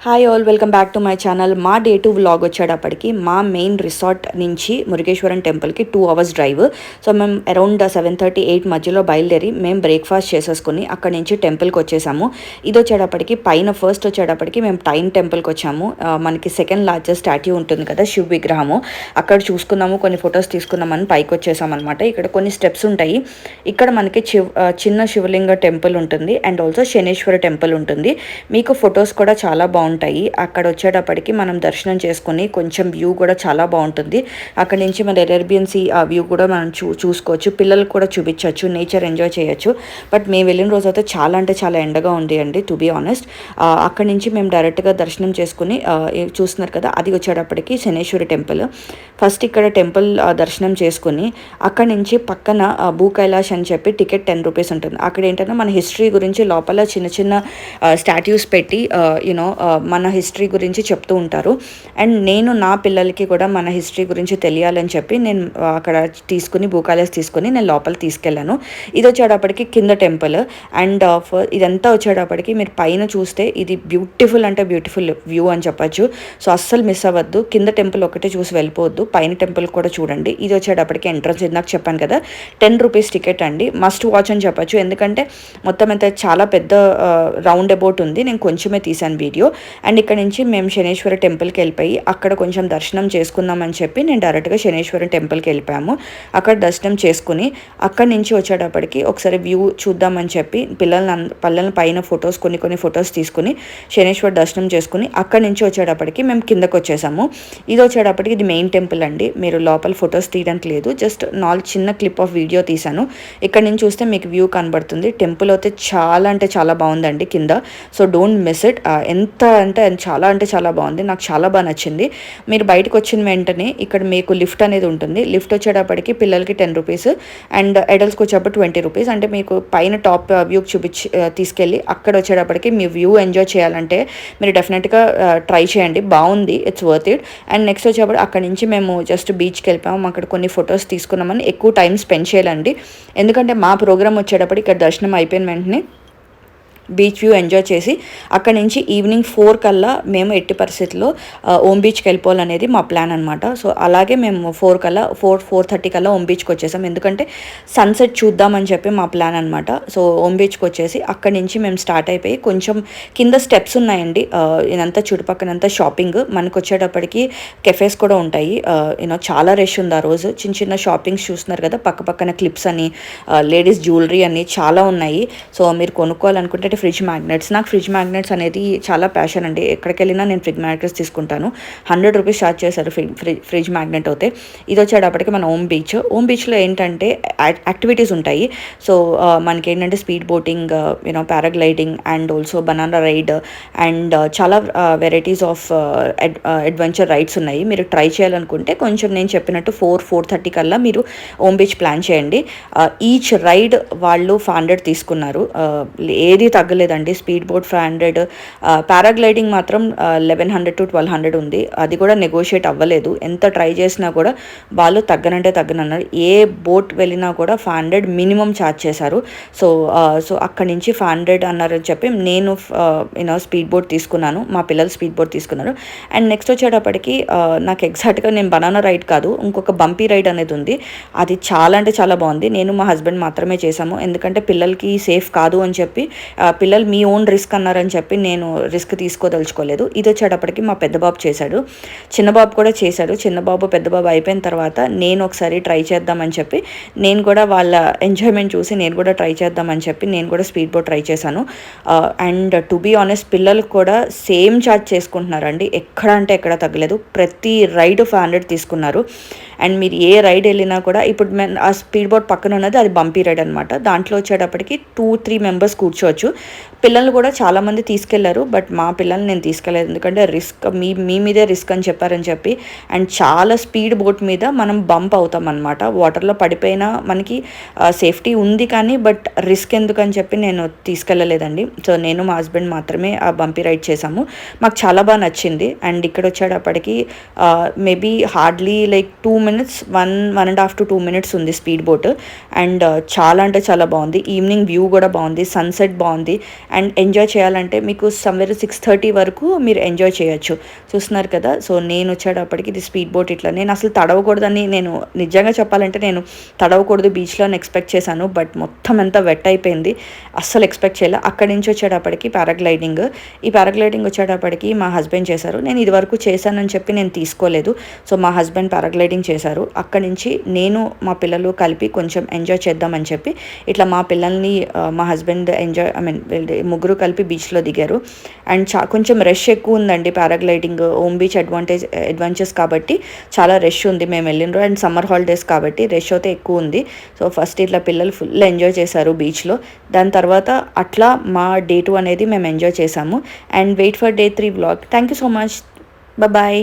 Hi all, welcome back to my channel. మా day 2 vlog వచ్చేటప్పటికి మా మెయిన్ రిసార్ట్ నుంచి మురుగేశ్వరం టెంపుల్కి 2 అవర్స్ డ్రైవ్. సో మేము అరౌండ్ 7:30-8 మధ్యలో బయలుదేరి మేము బ్రేక్ఫాస్ట్ చేసేసుకుని అక్కడి నుంచి టెంపుల్కి వచ్చేసాము. ఇది వచ్చేటప్పటికి పైన ఫస్ట్ వచ్చేటప్పటికి మేము టైన్ టెంపుల్కి వచ్చాము. మనకి సెకండ్ లార్జెస్ట్ స్టాట్యూ ఉంటుంది కదా, శివ విగ్రహము, అక్కడ చూసుకున్నాము, కొన్ని ఫొటోస్ తీసుకున్నామని పైకి వచ్చేసాం అనమాట. ఇక్కడ కొన్ని స్టెప్స్ ఉంటాయి. ఇక్కడ మనకి చిన్న శివలింగ టెంపుల్ ఉంటుంది అండ్ ఆల్సో శనేశ్వర టెంపుల్ ఉంటుంది. మీకు ఫొటోస్ కూడా చాలా బాగుంటాయి. అక్కడ వచ్చేటప్పటికి మనం దర్శనం చేసుకుని కొంచెం వ్యూ కూడా చాలా బాగుంటుంది. అక్కడ నుంచి మన అరేబియన్ సీ ఆ వ్యూ కూడా మనం చూసుకోవచ్చు. పిల్లలకు కూడా చూపించవచ్చు, నేచర్ ఎంజాయ్ చేయొచ్చు. బట్ మేము వెళ్ళిన రోజు అయితే చాలా అంటే చాలా ఎండగా ఉంది అండి, టు బీ ఆనెస్ట్. అక్కడి నుంచి మేము డైరెక్ట్గా దర్శనం చేసుకుని చూస్తున్నారు కదా, అది వచ్చేటప్పటికి శనేశ్వరి టెంపుల్. ఫస్ట్ ఇక్కడ టెంపుల్ దర్శనం చేసుకుని అక్కడి నుంచి పక్కన భూ కైలాష్ అని చెప్పి టికెట్ 10 రూపీస్ ఉంటుంది. అక్కడ ఏంటంటే మన హిస్టరీ గురించి లోపల చిన్న చిన్న స్టాట్యూస్ పెట్టి మన హిస్టరీ గురించి చెప్తూ ఉంటారు. అండ్ నేను నా పిల్లలకి కూడా మన హిస్టరీ గురించి తెలియాలని చెప్పి నేను అక్కడ తీసుకుని భూకాలేస్ తీసుకుని నేను లోపల తీసుకెళ్ళాను. ఇది వచ్చేటప్పటికి కింద టెంపుల్. అండ్ ఇదంతా వచ్చేటప్పటికి మీరు పైన చూస్తే ఇది బ్యూటిఫుల్ అంటే బ్యూటిఫుల్ వ్యూ అని చెప్పచ్చు. సో అస్సలు మిస్ అవ్వద్దు. కింద టెంపుల్ ఒకటే చూసి వెళ్ళిపోవద్దు, పైన టెంపుల్ కూడా చూడండి. ఇది వచ్చేటప్పటికి ఎంట్రన్స్, ఇందాక చెప్పాను కదా 10 రూపీస్ టికెట్ అండి. మస్ట్ వాచ్ అని చెప్పచ్చు, ఎందుకంటే మొత్తం అంతా చాలా పెద్ద రౌండ్ అబౌట్ ఉంది. నేను కొంచెమే తీసాను వీడియో. అండ్ ఇక్కడ నుంచి మేము శనేశ్వర టెంపుల్కి వెళ్ళిపోయి అక్కడ కొంచెం దర్శనం చేసుకుందామని చెప్పి నేను డైరెక్ట్గా శనేశ్వరం టెంపుల్కి వెళ్ళిపోయాము. అక్కడ దర్శనం చేసుకుని అక్కడి నుంచి వచ్చేటప్పటికి ఒకసారి వ్యూ చూద్దామని చెప్పి పిల్లల పైన ఫొటోస్ కొన్ని ఫొటోస్ తీసుకుని శనేశ్వర దర్శనం చేసుకుని అక్కడి నుంచి వచ్చేటప్పటికి మేము కిందకు వచ్చేసాము. ఇది వచ్చేటప్పటికి ఇది మెయిన్ టెంపుల్ అండి. మీరు లోపల ఫొటోస్ తీయడానికి లేదు, జస్ట్ చిన్న క్లిప్ ఆఫ్ వీడియో తీశాను. ఇక్కడ నుంచి చూస్తే మీకు వ్యూ కనబడుతుంది. టెంపుల్ అయితే చాలా అంటే చాలా బాగుందండి కింద. So don't miss it. ఎంత అంటే చాలా బాగుంది, నాకు చాలా బాగా నచ్చింది. మీరు బయటకు వచ్చిన వెంటనే ఇక్కడ మీకు లిఫ్ట్ అనేది ఉంటుంది. లిఫ్ట్ వచ్చేటప్పటికి పిల్లలకి 10 రూపీస్ అండ్ అడల్ట్స్కి వచ్చేటప్పుడు 20 రూపీస్. అంటే మీకు పైన టాప్ వ్యూ తీసుకెళ్ళి అక్కడ వచ్చేటప్పటికి మీ వ్యూ ఎంజాయ్ చేయాలంటే మీరు డెఫినెట్గా ట్రై చేయండి, బాగుంది, it's worth it. And next వచ్చేటప్పుడు అక్కడ నుంచి మేము జస్ట్ బీచ్కి వెళ్ళిపోయాము. అక్కడ కొన్ని ఫొటోస్ తీసుకున్నామని ఎక్కువ టైం స్పెండ్ చేయాలండి, ఎందుకంటే మా ప్రోగ్రామ్ వచ్చేటప్పటికి ఇక్కడ దర్శనం అయిపోయిన వెంటనే బీచ్ వ్యూ ఎంజాయ్ చేసి అక్కడి నుంచి ఈవినింగ్ 4 కల్లా మేము ఎట్టి పరిస్థితుల్లో ఓం బీచ్కి వెళ్ళిపోవాలనేది మా ప్లాన్ అనమాట. సో అలాగే మేము 4:30 కల్లా ఓం బీచ్కి వచ్చేసాం, ఎందుకంటే సన్సెట్ చూద్దామని చెప్పి మా ప్లాన్ అనమాట. సో ఓం బీచ్కి వచ్చేసి అక్కడి నుంచి మేము స్టార్ట్ అయిపోయి కొంచెం కింద స్టెప్స్ ఉన్నాయండి. ఇదంతా చుట్టుపక్కలంతా షాపింగ్. మనకు వచ్చేటప్పటికి కెఫేస్ కూడా ఉంటాయి. చాలా రష్ ఉంది ఆ రోజు. చిన్న షాపింగ్స్ చూస్తున్నారు కదా, పక్కన క్లిప్స్ అని, లేడీస్ జ్యువెలరీ అని చాలా ఉన్నాయి. సో మీరు కొనుక్కోవాలనుకుంటే ఫ్రిడ్జ్ మ్యాగ్నెట్స్, నాకు ఫ్రిడ్జ్ మ్యాగ్నెట్స్ అనేది చాలా ప్యాషన్ అండి. ఎక్కడికి వెళ్ళినా నేను ఫ్రిడ్జ్ మ్యాగ్నెట్స్ తీసుకుంటాను. 100 రూపీస్ ఛార్జ్ చేశారు ఫ్రిడ్జ్ మ్యాగ్నెట్ అయితే. ఇది వచ్చేటప్పటికి మన ఓం బీచ్లో ఏంటంటే యాక్టివిటీస్ ఉంటాయి. సో మనకి ఏంటంటే speed boating, paragliding and also banana ride and చాలా వెరైటీస్ ఆఫ్ అడ్వెంచర్ రైడ్స్ ఉన్నాయి. మీరు ట్రై చేయాలనుకుంటే కొంచెం నేను చెప్పినట్టు 4:30 కల్లా మీరు ఓం బీచ్ ప్లాన్ చేయండి. ఈచ్ రైడ్ వాళ్ళు 500 తీసుకున్నారు, ఏది తగ్గలేదండి. స్పీడ్ బోట్ 500, పారాగ్లైడింగ్ మాత్రం 1100 to 1200 ఉంది. అది కూడా నెగోషియేట్ అవ్వలేదు. ఎంత ట్రై చేసినా కూడా వాళ్ళు తగ్గనన్నారు. ఏ బోట్ వెళ్ళినా కూడా 500 మినిమం ఛార్జ్ చేశారు. సో అక్కడి నుంచి 500 అన్నారని చెప్పి నేను స్పీడ్ బోట్ తీసుకున్నాను, మా పిల్లలు స్పీడ్ బోట్ తీసుకున్నారు. అండ్ నెక్స్ట్ వచ్చేటప్పటికి నాకు ఎగ్జాక్ట్గా నేను బనానా రైడ్ కాదు, ఇంకొక బంపీ రైడ్ అనేది ఉంది. అది చాలా అంటే చాలా బాగుంది. నేను మా హస్బెండ్ మాత్రమే చేసాము, ఎందుకంటే పిల్లలకి సేఫ్ కాదు అని చెప్పి, పిల్లలు మీ ఓన్ రిస్క్ అన్నారని చెప్పి నేను రిస్క్ తీసుకోదలుచుకోలేదు. ఇది వచ్చేటప్పటికి మా పెద్ద బాబు చేశాడు, చిన్న బాబు కూడా చేశాడు. చిన్న బాబు పెద్ద బాబు అయిపోయిన తర్వాత నేను ఒకసారి ట్రై చేద్దామని చెప్పి నేను కూడా వాళ్ళ ఎంజాయ్మెంట్ చూసి నేను కూడా ట్రై చేద్దామని చెప్పి నేను కూడా స్పీడ్ బోట్ ట్రై చేశాను. అండ్ టు బీ ఆనెస్ట్ పిల్లలు కూడా సేమ్ ఛార్జ్ చేసుకుంటున్నారండి, ఎక్కడ అంటే ఎక్కడ తగ్గలేదు. ప్రతి రైడ్ 500 తీసుకున్నారు. అండ్ మీరు ఏ రైడ్ వెళ్ళినా కూడా, ఇప్పుడు ఆ స్పీడ్ బోట్ పక్కన ఉన్నది అది బంపీ రైడ్ అనమాట. దాంట్లో వచ్చేటప్పటికి 2-3 మెంబర్స్ కూర్చోవచ్చు. పిల్లలు కూడా చాలామంది తీసుకెళ్లారు, బట్ మా పిల్లల్ని నేను తీసుకెళ్ళలేదు, ఎందుకంటే రిస్క్ మీ మీదే రిస్క్ అని చెప్పారని చెప్పి. అండ్ చాలా స్పీడ్ బోట్ మీద మనం బంప్ అవుతాం అనమాట. వాటర్లో పడిపోయినా మనకి సేఫ్టీ ఉంది కానీ బట్ రిస్క్ ఎందుకని చెప్పి నేను తీసుకెళ్ళలేదండి. సో నేను మా హస్బెండ్ మాత్రమే ఆ బంపీ రైడ్ చేసాము. మాకు చాలా బాగా నచ్చింది. అండ్ ఇక్కడ వచ్చేటప్పటికి maybe hardly like 2 minutes, 1.5 to 2 minutes ఉంది స్పీడ్ బోట్. అండ్ చాలా అంటే చాలా బాగుంది. ఈవినింగ్ వ్యూ కూడా బాగుంది, సన్సెట్ బాగుంది, ఉంది. అండ్ ఎంజాయ్ చేయాలంటే మీకు సమ్వేర్ 6:30 వరకు మీరు ఎంజాయ్ చేయొచ్చు. చూస్తున్నారు కదా. సో నేను వచ్చేటప్పటికి ఇది స్పీడ్ బోట్ ఇట్లా నేను అసలు తడవకూడదని నేను నిజంగా చెప్పాలంటే నేను తడవకూడదు బీచ్లో అని ఎక్స్పెక్ట్ చేశాను. బట్ మొత్తం అంతా వెట్ అయిపోయింది. అస్సలు ఎక్స్పెక్ట్ చేయలే. అక్కడి నుంచి వచ్చేటప్పటికి పారాగ్లైడింగ్. ఈ పారాగ్లైడింగ్ వచ్చేటప్పటికి మా హస్బెండ్ చేశారు. నేను ఇదివరకు చేశానని చెప్పి నేను తీసుకోలేదు. సో మా హస్బెండ్ పారాగ్లైడింగ్ చేశారు. అక్కడి నుంచి నేను మా పిల్లలు కలిపి కొంచెం ఎంజాయ్ చేద్దామని చెప్పి ఇట్లా మా పిల్లల్ని మా హస్బెండ్ ముగ్గురు కలిపి బీచ్లో దిగారు. అండ్ కొంచెం రష్ ఎక్కువ ఉందండి. పారాగ్లైడింగ్ ఓమ్ బీచ్ అడ్వెంచర్స్ కాబట్టి చాలా రష్ ఉంది. మేము వెళ్ళిన అండ్ సమ్మర్ హాలిడేస్ కాబట్టి రష్ అయితే ఎక్కువ ఉంది. సో ఫస్ట్ ఇట్లా పిల్లలు ఫుల్ ఎంజాయ్ చేశారు బీచ్లో. దాని తర్వాత అట్లా మా డే 2 అనేది మేము ఎంజాయ్ చేసాము. And wait for day 3 vlog. Thank you so much. Bye.